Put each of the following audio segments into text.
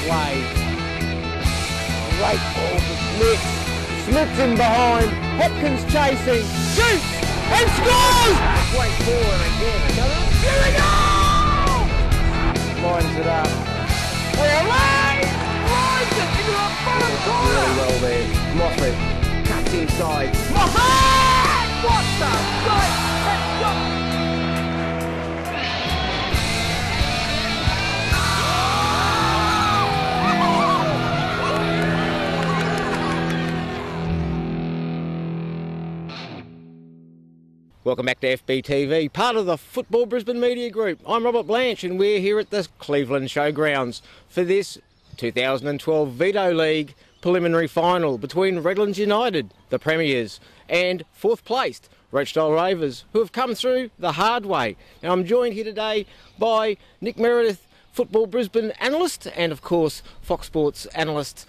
Way. Great ball for Smith. Smith's in behind. Hopkins chasing. Shoots and scores! Great forward again. Here we go! Lines it up. Lines it into the bottom corner. Really well there. Moffat cuts inside. Moffat! What the great headshot! Welcome back to FBTV, part of the Football Brisbane Media Group. I'm Robert Blanch and we're here at the Cleveland Showgrounds for this 2012 Veto League preliminary final between Redlands United, the premiers, and fourth placed Rochedale Rovers, who have come through the hard way. Now I'm joined here today by Nick Meredith, Football Brisbane analyst, and of course Fox Sports analyst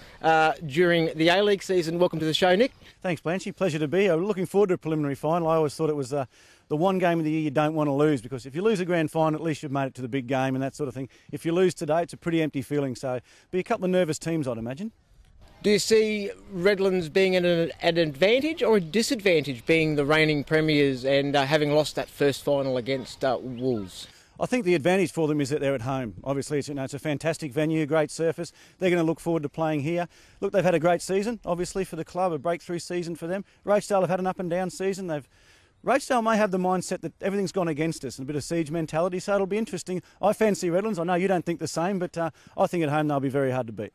during the A-League season. Welcome to the show, Nick. Thanks, Blanchy. Pleasure to be here. Looking forward to a preliminary final. I always thought it was the one game of the year you don't want to lose, because if you lose a grand final, at least you've made it to the big game and that sort of thing. If you lose today, it's a pretty empty feeling. So be a couple of nervous teams, I'd imagine. Do you see Redlands being an advantage or a disadvantage, being the reigning premiers and having lost that first final against Wolves? I think the advantage for them is that they're at home. Obviously, it's a fantastic venue, great surface. They're going to look forward to playing here. Look, they've had a great season, obviously, for the club, a breakthrough season for them. Rochedale have had an up and down season. Rochedale may have the mindset that everything's gone against us and a bit of siege mentality, so it'll be interesting. I fancy Redlands. I know you don't think the same, but I think at home they'll be very hard to beat.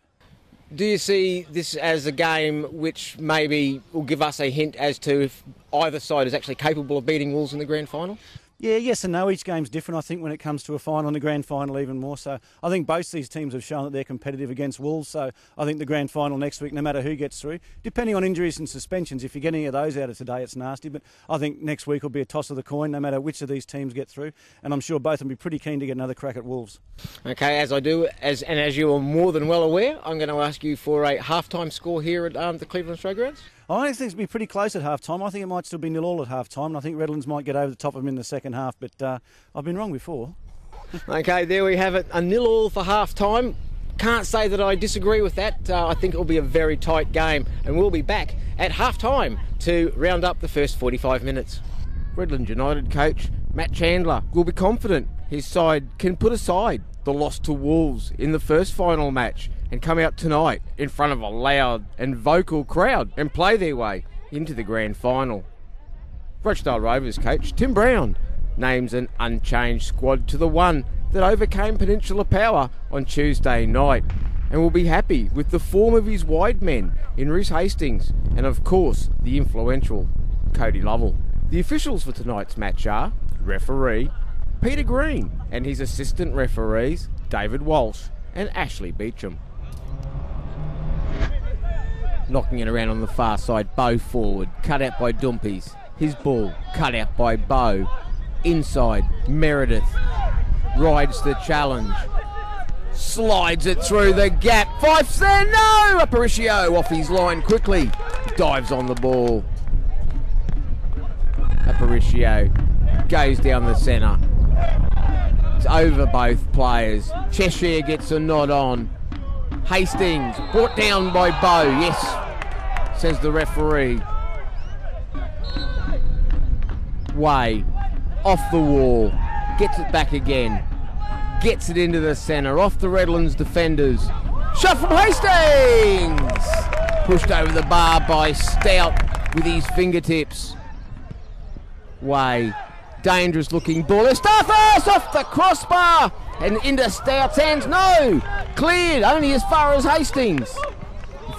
Do you see this as a game which maybe will give us a hint as to if either side is actually capable of beating Wolves in the grand final? Yeah, yes and no. Each game's different, I think, when it comes to a final and the grand final even more so. I think both these teams have shown that they're competitive against Wolves, so I think the grand final next week, no matter who gets through, depending on injuries and suspensions, if you get any of those out of today, it's nasty, but I think next week will be a toss of the coin, no matter which of these teams get through, and I'm sure both will be pretty keen to get another crack at Wolves. Okay, as you are more than well aware, I'm going to ask you for a half-time score here at the Cleveland Showgrounds. I think it's going to be pretty close at half-time. I think it might still be 0-0 at half-time, and I think Redlands might get over the top of them in the second half, but I've been wrong before. Okay, there we have it, a 0-0 for half-time. Can't say that I disagree with that. I think it will be a very tight game, and we'll be back at half-time to round up the first 45 minutes. Redlands United coach Matt Chandler will be confident his side can put aside the loss to Wolves in the first final match and come out tonight in front of a loud and vocal crowd and play their way into the grand final. Rochedale Rovers coach Tim Brown names an unchanged squad to the one that overcame Peninsula Power on Tuesday night, and will be happy with the form of his wide men in Rhys Hastings and of course the influential Cody Lovell. The officials for tonight's match are referee Peter Green and his assistant referees David Walsh and Ashley Beecham. Knocking it around on the far side, Bow forward, cut out by Dumpies. His ball, cut out by Bow. Inside, Meredith rides the challenge. Slides it through the gap. Fife's there, no! Aparicio off his line quickly. Dives on the ball. Aparicio goes down the centre. It's over both players. Cheshire gets a nod on. Hastings brought down by Bow. Yes, says the referee. Way off the wall. Gets it back again. Gets it into the centre. Off the Redlands defenders. Shot from Hastings! Pushed over the bar by Stout with his fingertips. Way. Dangerous looking ball. Estafas off the crossbar and into Stout's hands. No! Cleared only as far as Hastings.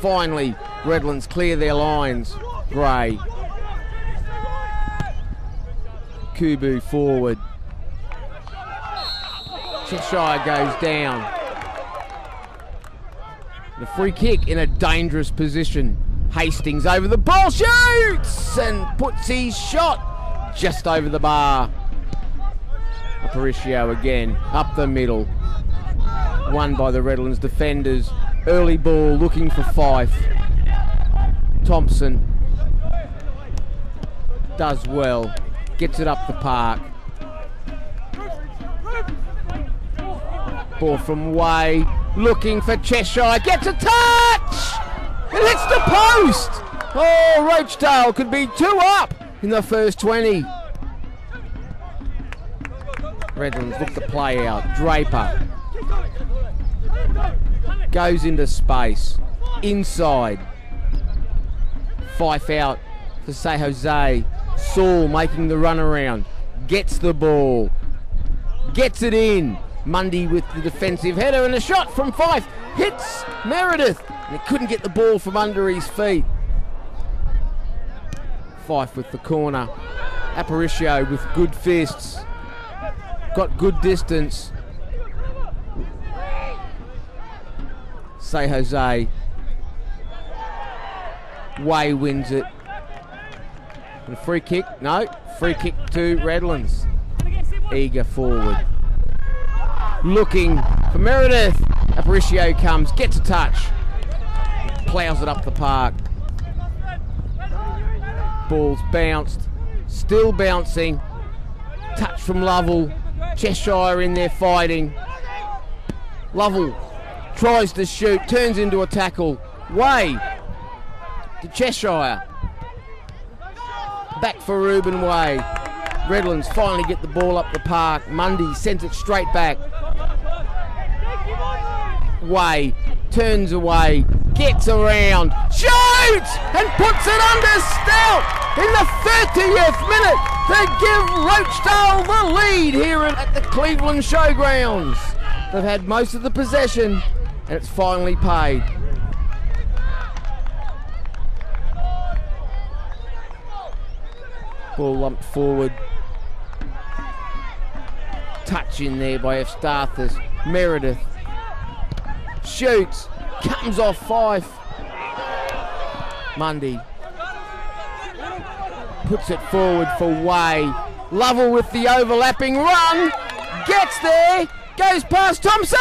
Finally, Redlands clear their lines. Gray. Kubu forward. Cheshire goes down. The free kick in a dangerous position. Hastings over the ball, shoots and puts his shot just over the bar. Aparicio again, up the middle. Won by the Redlands defenders. Early ball looking for Fife. Thompson does well. Gets it up the park. Ball from Way. looking for Cheshire, gets a touch! It hits the post! Oh, Rochedale could be 2 up in the first 20. Redlands look the play out. Draper goes into space, inside. Fife out for Say Jose. Saul making the run around, gets the ball, gets it in. Mundy with the defensive header, and a shot from Fife hits Meredith, and he couldn't get the ball from under his feet. Fife with the corner. Aparicio with good fists, got good distance. Say Jose. Way wins it. And a free kick, no, free kick to Redlands. Eager forward. Looking for Meredith. Aparicio comes, gets a touch. Plows it up the park. Ball's bounced. Still bouncing. Touch from Lovell. Cheshire in there fighting. Lovell tries to shoot, turns into a tackle. Way to Cheshire. Back for Reuben Way. Redlands finally get the ball up the park. Mundy sends it straight back. Way turns away, gets around, shoots and puts it under Stout in the 30th minute to give Rochedale the lead here at the Cleveland Showgrounds. They've had most of the possession and it's finally paid. Ball lumped forward. Touch in there by Efstathis. Meredith shoots, comes off Fife. Mundy puts it forward for Way. Lovell with the overlapping run, gets there, goes past Thompson!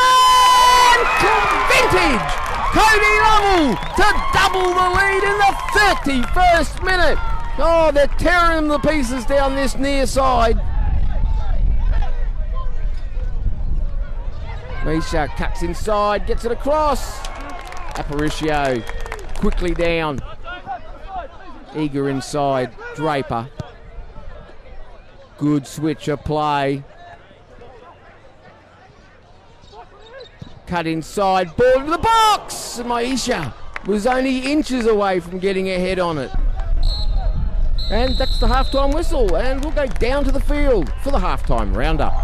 Vintage! Cody Lovell to double the lead in the 31st minute. Oh, they're tearing them to pieces down this near side. Misha cuts inside, gets it across. Aparicio quickly down. Eager inside. Draper. Good switch of play. Cut inside, ball to the box. Maisha was only inches away from getting a head on it. And that's the half-time whistle, and we'll go down to the field for the half-time roundup.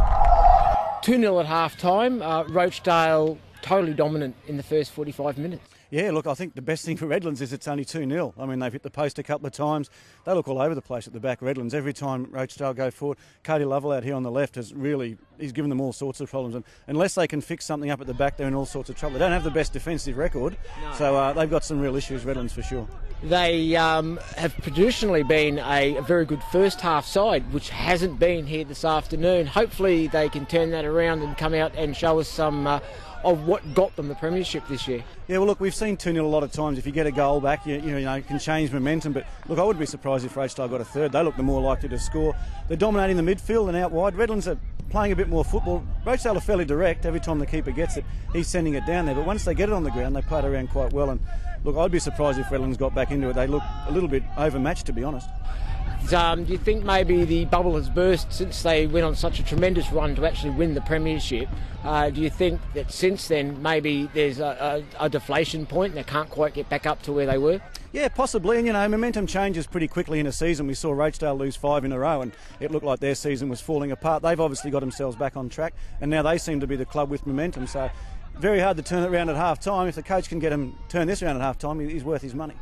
2-0 at half-time. Rochedale totally dominant in the first 45 minutes. Yeah, look, I think the best thing for Redlands is it's only 2-0. I mean, they've hit the post a couple of times. They look all over the place at the back, Redlands. Every time Rochedale go forward, Cody Lovell out here on the left he's given them all sorts of problems. And unless they can fix something up at the back, they're in all sorts of trouble. They don't have the best defensive record, so they've got some real issues, Redlands, for sure. They have traditionally been a very good first half side, which hasn't been here this afternoon. Hopefully they can turn that around and come out and show us some of what got them the premiership this year. Yeah, well, look, we've seen 2-0 a lot of times. If you get a goal back, you can change momentum. But look, I wouldn't be surprised if Rochedale got a third. They look the more likely to score. They're dominating the midfield and out wide. Redlands are playing a bit more football. Rochedale are fairly direct. Every time the keeper gets it, he's sending it down there. But once they get it on the ground, they play it around quite well. And look, I'd be surprised if Redlands got back into it. They look a little bit overmatched, to be honest. Do you think maybe the bubble has burst since they went on such a tremendous run to actually win the premiership? Do you think that since then maybe there's a deflation point and they can't quite get back up to where they were? Yeah, possibly. And, momentum changes pretty quickly in a season. We saw Rochedale lose 5 in a row and it looked like their season was falling apart. They've obviously got themselves back on track and now they seem to be the club with momentum. So very hard to turn it around at half-time. If the coach can get him turn this around at half-time, he's worth his money.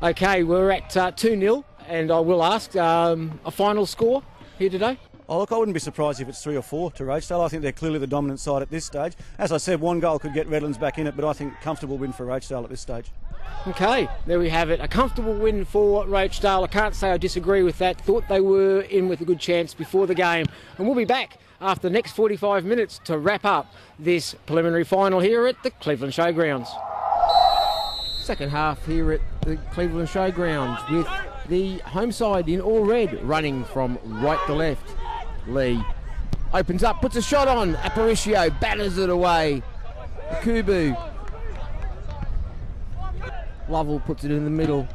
OK, we're at 2-0. And I will ask a final score here today. Oh, look, I wouldn't be surprised if it's 3 or 4 to Rochedale. I think they're clearly the dominant side at this stage. As I said, one goal could get Redlands back in it, but I think comfortable win for Rochedale at this stage. OK, there we have it. A comfortable win for Rochedale. I can't say I disagree with that. Thought they were in with a good chance before the game. And we'll be back after the next 45 minutes to wrap up this preliminary final here at the Cleveland Showgrounds. Second half here at the Cleveland Showgrounds with the home side in all red running from right to left. Lee opens up, puts a shot on. Aparicio batters it away. Kubu. Lovell puts it in the middle.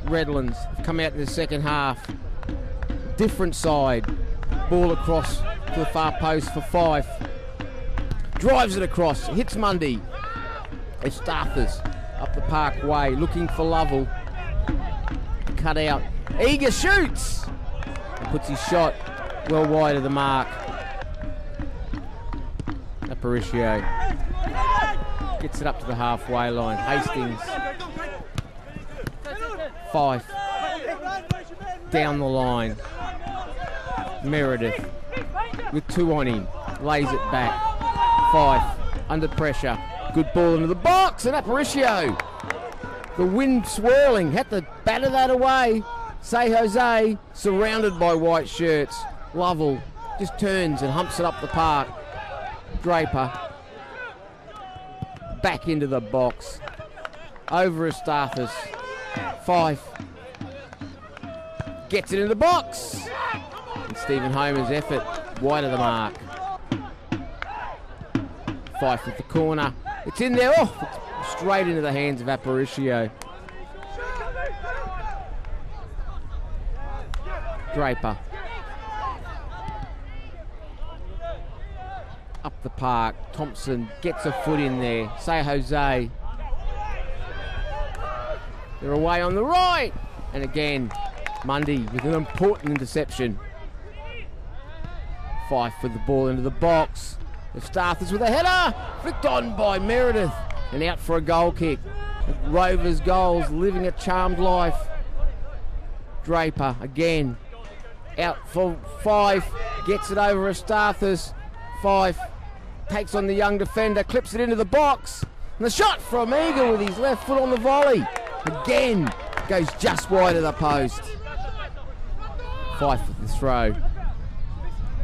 Redlands have come out in the second half. Different side. Ball across to the far post for Fife. Drives it across. Hits Mundy. It's Stathers up the Parkway looking for Lovell. Cut out. Eager shoots. And puts his shot well wide of the mark. Aparicio gets it up to the halfway line. Hastings. Fife. Down the line. Meredith with 2 on him. Lays it back. Fife under pressure. Good ball into the box and Aparicio. The wind swirling. Had to batter that away. Say Jose surrounded by white shirts. Lovell just turns and humps it up the park. Draper back into the box. Over Estathis. Fife gets it in the box. And Stephen Homer's effort wide of the mark. Fife with the corner. It's in there. Oh, it's straight into the hands of Aparicio. Draper. Up the park. Thompson gets a foot in there. Say Jose. They're away on the right. And again, Mundy with an important interception. Fife with the ball into the box. The Stathers with a header. Flicked on by Meredith. And out for a goal kick. Rovers goals living a charmed life. Draper again. Out for Fife. Gets it over Estathis. Fife takes on the young defender. Clips it into the box. And the shot from Eager with his left foot on the volley. Again, goes just wide of the post. Fife with the throw.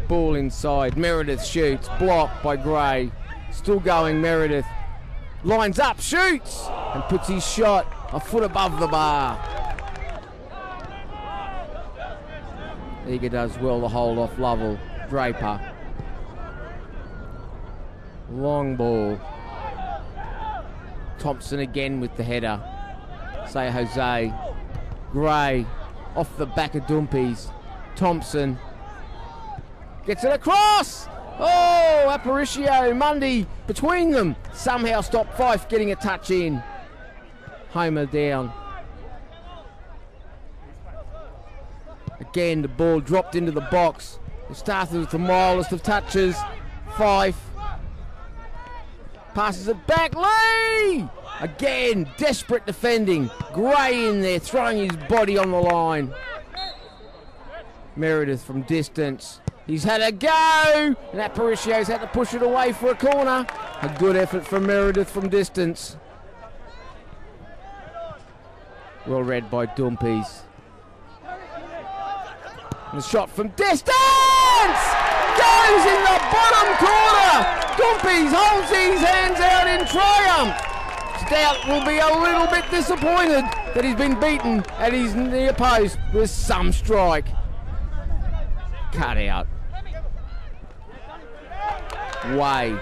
Ball inside. Meredith shoots. Blocked by Gray. Still going Meredith. Lines up, shoots, and puts his shot a foot above the bar. Eager does well to hold off Lovell. Draper. Long ball. Thompson again with the header. Say Jose. Gray off the back of Dumpies. Thompson gets it across. Oh, Aparicio, Mundy between them. Somehow stopped Fife getting a touch in. Homer down. Again, the ball dropped into the box. It started with the mildest of touches. Fife passes it back. Lee! Again, desperate defending. Gray in there, throwing his body on the line. Meredith from distance. He's had a go, and Aparicio's had to push it away for a corner. A good effort from Meredith from distance. Well read by Dumpies. And the shot from distance! Goes in the bottom corner! Dumpies holds his hands out in triumph. Stout will be a little bit disappointed that he's been beaten at his near post with some strike. Cut out. Way.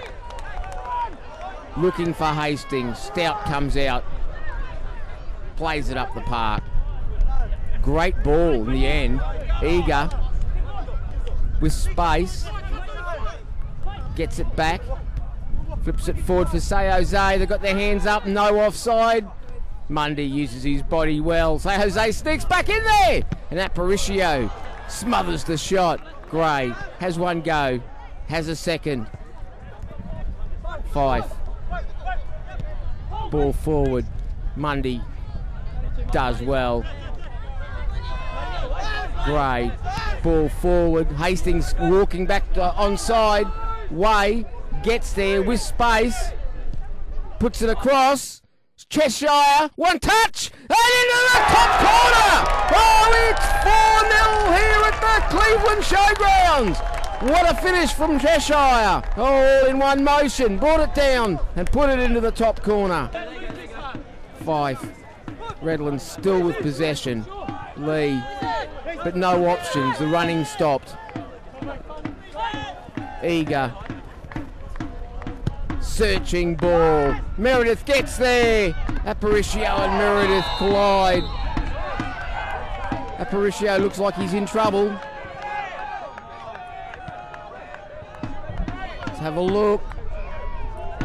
Looking for Hastings. Stout comes out. Plays it up the park. Great ball in the end. Eager. With space. Gets it back. Flips it forward for Say Jose. They've got their hands up. No offside. Mundy uses his body well. Say Jose sneaks back in there. And Aparicio smothers the shot. Gray has one go. Has a second. Fife. Ball forward. Mundy does well. Gray. Ball forward. Hastings walking back to onside. Way gets there with space. Puts it across. Cheshire. One touch. And into the top corner. Oh, it's 4-0 here at the Cleveland Showgrounds. What a finish from Cheshire. All in one motion. Brought it down and put it into the top corner. Fife. Redlands still with possession. Lee. But no options. The running stopped. Eager. searching ball. Meredith gets there. Aparicio and Meredith collide. Aparicio looks like he's in trouble. Let's have a look.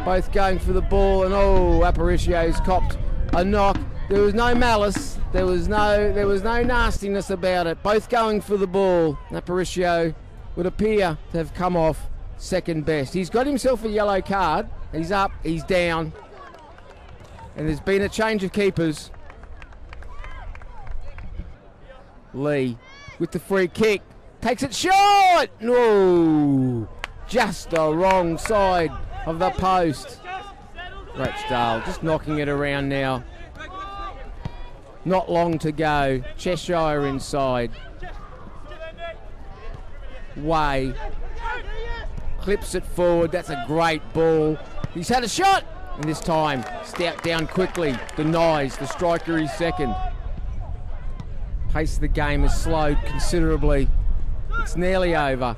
Both going for the ball, and Aparicio's copped a knock. There was no malice. There was no nastiness about it. Both going for the ball. Aparicio would appear to have come off second best. He's got himself a yellow card. He's up, he's down, and there's been a change of keepers. Lee with the free kick, takes it short. No, just the wrong side of the post. Rochedale just knocking it around now. Not long to go. Cheshire inside. Way clips it forward. That's a great ball. He's had a shot, and this time Stout down quickly, denies. The striker is second. Pace of the game has slowed considerably. It's nearly over.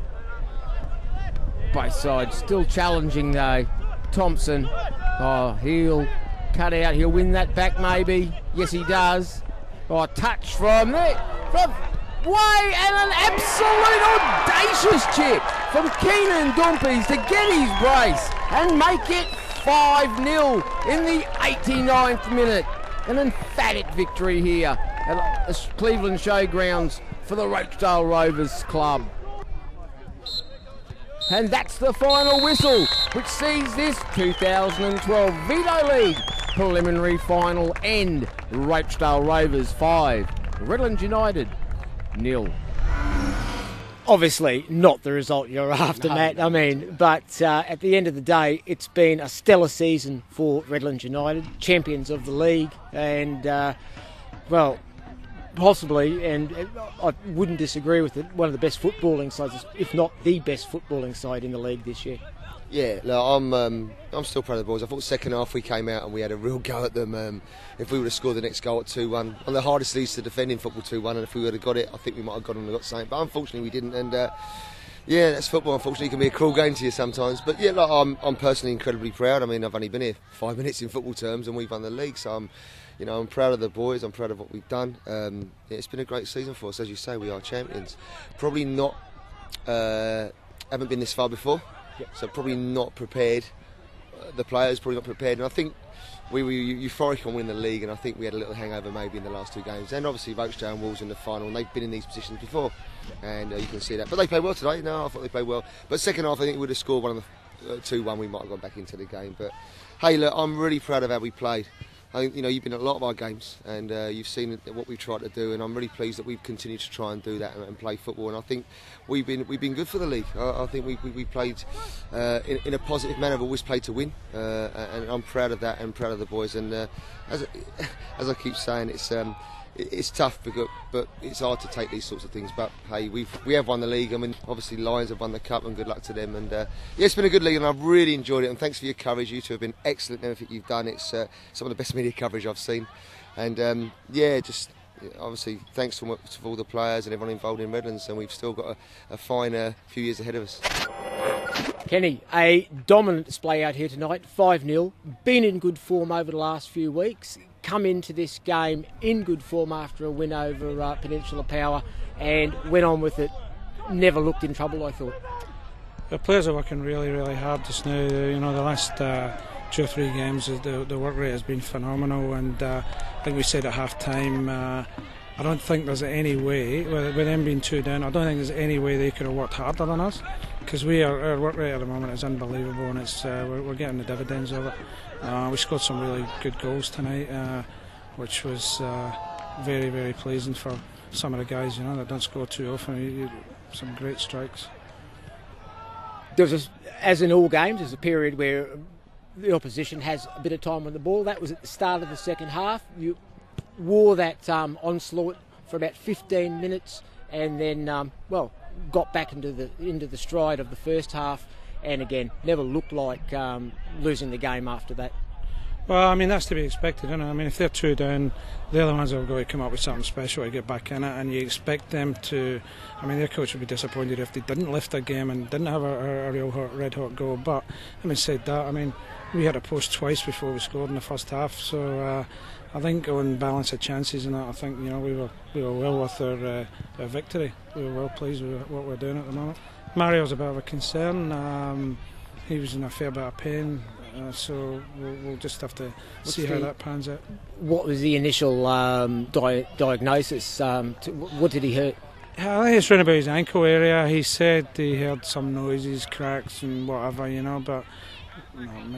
Both sides still challenging though. Thompson, he'll cut out. He'll win that back maybe. Yes, he does. Touch from there, from Way, and an absolute audacious chip from Keenan Dumpies to get his brace and make it 5-0 in the 89th minute. An emphatic victory here at the Cleveland Showgrounds for the Rochedale Rovers club. And that's the final whistle, which sees this 2012 Veto League preliminary final end. Rochedale Rovers 5, Redlands United 0. Obviously not the result you're after, Matt. I mean, but at the end of the day, it's been a stellar season for Redlands United, champions of the league, and well, possibly, and I wouldn't disagree with it, one of the best footballing sides, if not the best footballing side in the league this year. Yeah, look, I'm still proud of the boys. I thought second half we came out and we had a real go at them. If we would have scored the next goal at 2-1, one of the hardest leads to defend in football, 2-1, and if we would have got it, I think we might have got on and got something. But unfortunately we didn't, and yeah, that's football. Unfortunately, it can be a cruel game to you sometimes. But yeah, look, I'm personally incredibly proud. I mean, I've only been here 5 minutes in football terms, and we've won the league, so I'm proud of the boys. I'm proud of what we've done. Yeah, it's been a great season for us. As you say, we are champions. Probably not, haven't been this far before. Yep. So probably not prepared. The players probably not prepared, and I think we were euphoric on winning the league, and I think we had a little hangover maybe in the last 2 games. And obviously Rochedale and Wolves in the final, and they've been in these positions before, and you can see that. But they played well today. No, I thought they played well. But second half, I think we would have scored one of the 2-1. We might have gone back into the game. But hey, look, I'm really proud of how we played. I think you've been at a lot of our games, and you've seen what we've tried to do, and I'm really pleased that we've continued to try and do that and play football. And I think we've been good for the league. I think we played in a positive manner. We've always played to win, and I'm proud of that and proud of the boys. And as I keep saying, it's tough, but it's hard to take these sorts of things. But hey, we have won the league. I mean, obviously Lions have won the cup, and good luck to them. And yeah, it's been a good league, and I've really enjoyed it. And thanks for your coverage. You two have been excellent in everything you've done. It's some of the best media coverage I've seen. And yeah, just obviously thanks to all the players and everyone involved in Redlands. And we've still got a fine few years ahead of us. Kenny, a dominant display out here tonight, 5-0. Been in good form over the last few weeks. Come into this game in good form after a win over Peninsula Power, and went on with it. Never looked in trouble, I thought. The players are working really, really hard just now. The last 2 or 3 games, the work rate has been phenomenal, and I think we said at half time, I don't think there's any way, with them being 2 down, I don't think there's any way they could have worked harder than us, because our work rate at the moment is unbelievable, and it's we're getting the dividends of it. We scored some really good goals tonight, which was very, very pleasing for some of the guys, that don't score too often. Some great strikes. There was, as in all games, there's a period where the opposition has a bit of time on the ball. That was at the start of the second half. You wore that onslaught for about 15 minutes, and then got back into the stride of the first half, and again never looked like losing the game after that. Well, I mean, that's to be expected, isn't it? I mean, if they're 2 down, they're the ones that have got to come up with something special to get back in it, and you expect them to. I mean, their coach would be disappointed if they didn't lift a game and didn't have a real red hot goal. But having said that, I mean, we had a post twice before we scored in the first half, so I think on balance of chances and that, I think we were well worth our victory. We were well pleased with what we're doing at the moment. Mario's a bit of a concern. He was in a fair bit of pain. So we'll just have to see how that pans out. What was the initial diagnosis? What did he hurt? I think it's around about his ankle area. He said he heard some noises, cracks and whatever, but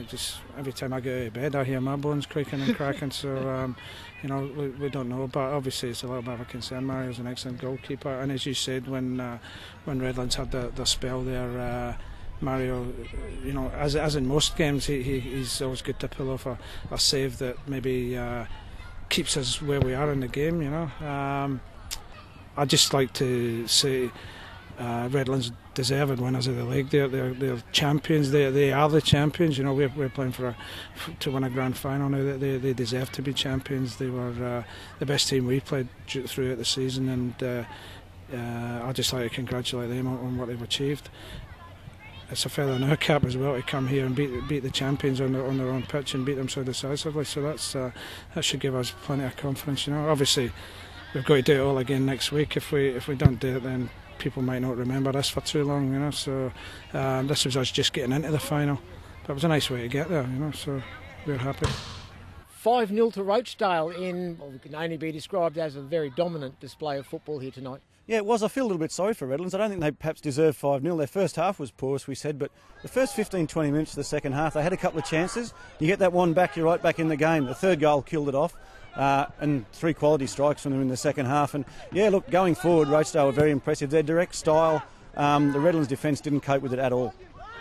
just every time I get out of bed I hear my bones creaking and cracking, so we don't know, but obviously it's a little bit of a concern. Mario's an excellent goalkeeper, and as you said, when Redlands had the spell there, Mario, as in most games, he's always good to pull off a save that maybe keeps us where we are in the game. I'd just like to say Redlands deserved winners of the league. They're champions. They are the champions. We're playing to win a grand final now. They deserve to be champions. They were the best team we played throughout the season, and I'd just like to congratulate them on what they've achieved. It's a feather in our cap as well to come here and beat the champions on their own pitch and beat them so decisively. So that should give us plenty of confidence. Obviously we've got to do it all again next week. If we don't do it, then people might not remember us for too long. So this was us just getting into the final. But it was a nice way to get there. So we're happy. 5-0 to Rochedale in what can only be described as a very dominant display of football here tonight. Yeah, it was. I feel a little bit sorry for Redlands. I don't think they perhaps deserved 5-0. Their first half was poor, as we said, but the first 15-20 minutes of the second half, they had a couple of chances. You get that one back, you're right back in the game. The third goal killed it off, and 3 quality strikes from them in the second half. And yeah, look, going forward, Rochedale were very impressive. Their direct style, the Redlands defence didn't cope with it at all.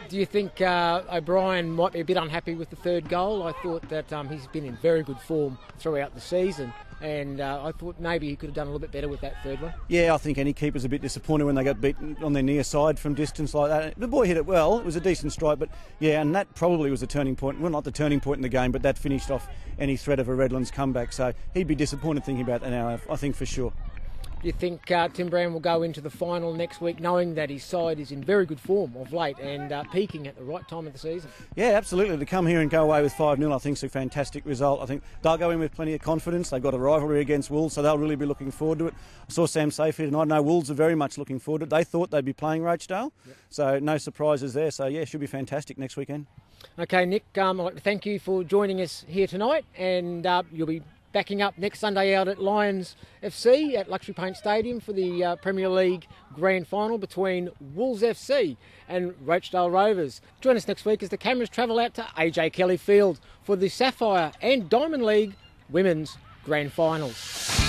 Do you think O'Brien might be a bit unhappy with the third goal? I thought that he's been in very good form throughout the season, and I thought maybe he could have done a little bit better with that third one. Yeah, I think any keeper's a bit disappointed when they got beaten on their near side from distance like that. The boy hit it well. It was a decent strike, but yeah, and that probably was a turning point. Well, not the turning point in the game, but that finished off any threat of a Redlands comeback. So he'd be disappointed thinking about that now, I think, for sure. Do you think Tim Brown will go into the final next week knowing that his side is in very good form of late and peaking at the right time of the season? Yeah, absolutely. To come here and go away with 5-0 I think is a fantastic result. I think they'll go in with plenty of confidence. They've got a rivalry against Wolves, so they'll really be looking forward to it. I saw Sam Safe here tonight. I know Wolves are very much looking forward to it. They thought they'd be playing Rochedale, so no surprises there. So yeah, it should be fantastic next weekend. Okay, Nick, I'd like to thank you for joining us here tonight, and you'll be backing up next Sunday out at Lions FC at Luxury Paint Stadium for the Premier League Grand Final between Wolves FC and Rochedale Rovers. Join us next week as the cameras travel out to AJ Kelly Field for the Sapphire and Diamond League Women's Grand Finals.